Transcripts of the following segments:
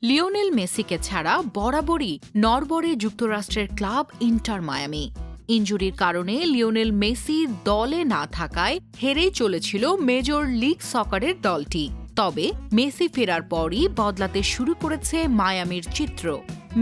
Lionel মেসিকে ছাড়া বরাবরই নড়বড়ে যুক্তরাষ্ট্রের ক্লাব ইন্টার মায়ামি। ইনজুরির কারণে লিওনেল মেসি দলে না থাকায় হেরেই চলেছিল মেজর লিগ সকারের দলটি। তবে মেসি ফেরার পরই বদলাতে শুরু করেছে মায়ামির চিত্র।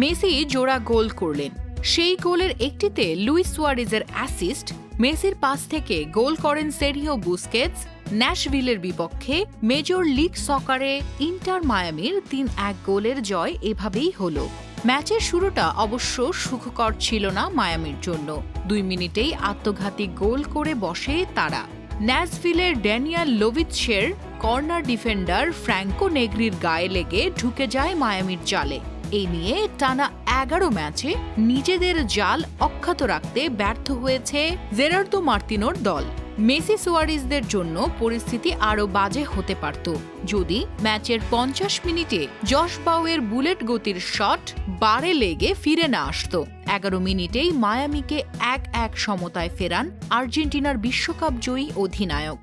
মেসি জোড়া গোল করলেন, সেই গোলের একটিতে লুইস সুয়ারেজের অ্যাসিস্ট। মেসির পাস থেকে গোল করেন সেরিও বুস্কেটস। ন্যাশভিলের বিপক্ষে মেজর লিগ সকারে ইন্টার মায়ামির ৩-১ গোলের জয় এভাবেই হলো। ম্যাচের শুরুটা অবশ্য সুখকর ছিল না মায়ামির জন্য। ২ মিনিটেই আত্মঘাতী গোল করে বসে তারা। ন্যাশভিলের ড্যানিয়াল লোভিৎসের কর্নার ডিফেন্ডার ফ্র্যাঙ্কো নেগ্রির গায়ে লেগে ঢুকে যায় মায়ামির জালে। এই নিয়ে টানা ১১ ম্যাচে নিজেদের জাল অক্ষত রাখতে ব্যর্থ হয়েছে জেরার্দো মার্তিনোর দল। মেসি সুয়ারেজদের জন্য পরিস্থিতি আরও বাজে হতে পারত যদি ম্যাচের ৫০ মিনিটে জশ বাউয়ের বুলেট গতির শট বারে লেগে ফিরে না আসত। ১১ মিনিটেই মায়ামিকে ১-১ সমতায় ফেরান আর্জেন্টিনার বিশ্বকাপ জয়ী অধিনায়ক।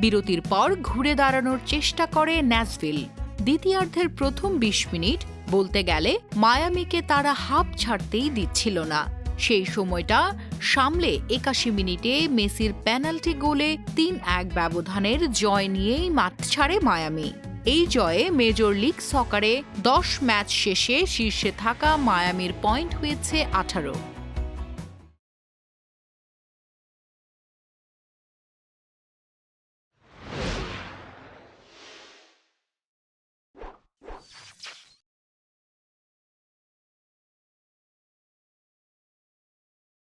বিরতির পর ঘুরে দাঁড়ানোর চেষ্টা করে ন্যাশভিল। দ্বিতীয়ার্ধের প্রথম ২০ মিনিট বলতে গেলে মায়ামিকে তারা হাঁপ ছাড়তেই দিচ্ছিল না। সেই সময়টা সামলে ৮১ মিনিটে মেসির পেনাল্টি গোলে ৩-১ ব্যবধানের জয় নিয়েই মাঠ ছাড়ে মায়ামি। এই জয়ে মেজর লিগ সকারে ১০ ম্যাচ শেষে শীর্ষে থাকা মায়ামির পয়েন্ট হয়েছে ১৮।